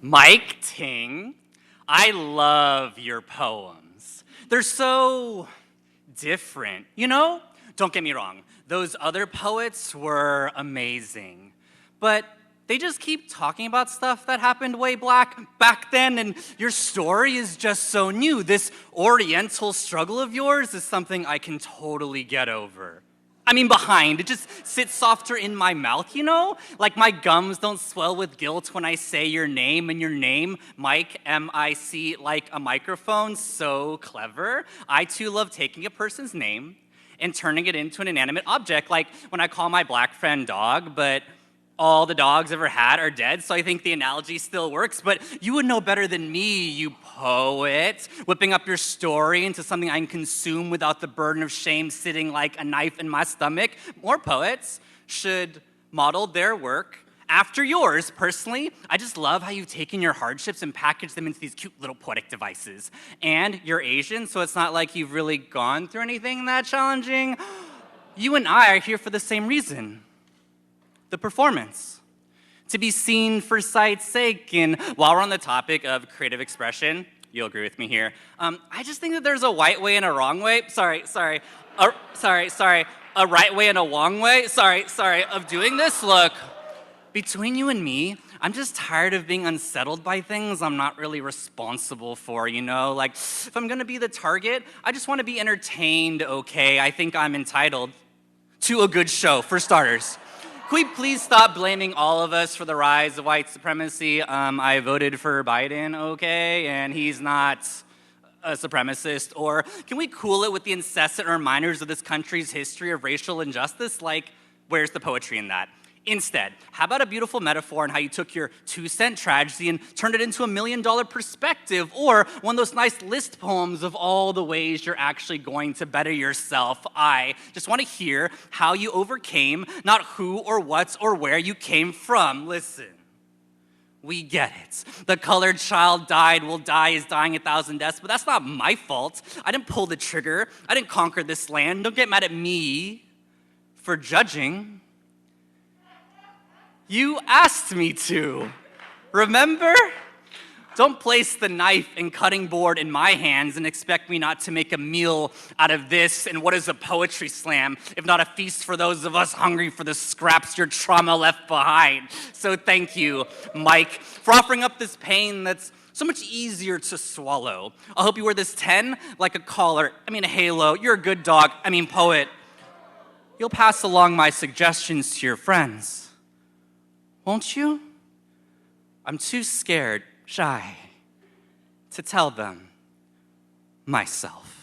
Mike, Ting, I love your poems. They're so different, you know? Don't get me wrong, those other poets were amazing. But they just keep talking about stuff that happened way back then, and your story is just so new. This oriental struggle of yours is something I can totally get over. I mean, behind. It just sits softer in my mouth, you know? Like my gums don't swell with guilt when I say your name, and your name, Mike, M-I-C, like a microphone. So clever. I too love taking a person's name and turning it into an inanimate object, like when I call my black friend dog, but all the dogs ever had are dead, so I think the analogy still works. But you would know better than me, you poet, whipping up your story into something I can consume without the burden of shame sitting like a knife in my stomach. More poets should model their work after yours. Personally, I just love how you've taken your hardships and packaged them into these cute little poetic devices. And you're Asian, so it's not like you've really gone through anything that challenging. You and I are here for the same reason. The performance, to be seen for sight's sake. And while we're on the topic of creative expression, you'll agree with me here, I just think that there's a right way and a wrong way, a right way and a wrong way, of doing this. Look, between you and me, I'm just tired of being unsettled by things I'm not really responsible for, you know? Like, if I'm gonna be the target, I just wanna be entertained, okay? I think I'm entitled to a good show, for starters. Can we please stop blaming all of us for the rise of white supremacy? I voted for Biden, okay, and he's not a supremacist. Or can we cool it with the incessant reminders of this country's history of racial injustice? Like, where's the poetry in that? Instead, how about a beautiful metaphor on how you took your 2-cent tragedy and turned it into $1 million perspective, or one of those nice list poems of all the ways you're actually going to better yourself? I just want to hear how you overcame, not who or what or where you came from. Listen, we get it. The colored child died, will die, is dying 1,000 deaths, but that's not my fault. I didn't pull the trigger. I didn't conquer this land. Don't get mad at me for judging. You asked me to. Remember? Don't place the knife and cutting board in my hands and expect me not to make a meal out of this. And what is a poetry slam if not a feast for those of us hungry for the scraps your trauma left behind? So thank you, Mike, for offering up this pain that's so much easier to swallow. I hope you wear this 10 like a collar. A halo. You're a good dog. Poet. You'll pass along my suggestions to your friends. Won't you? I'm too scared, shy, to tell them myself.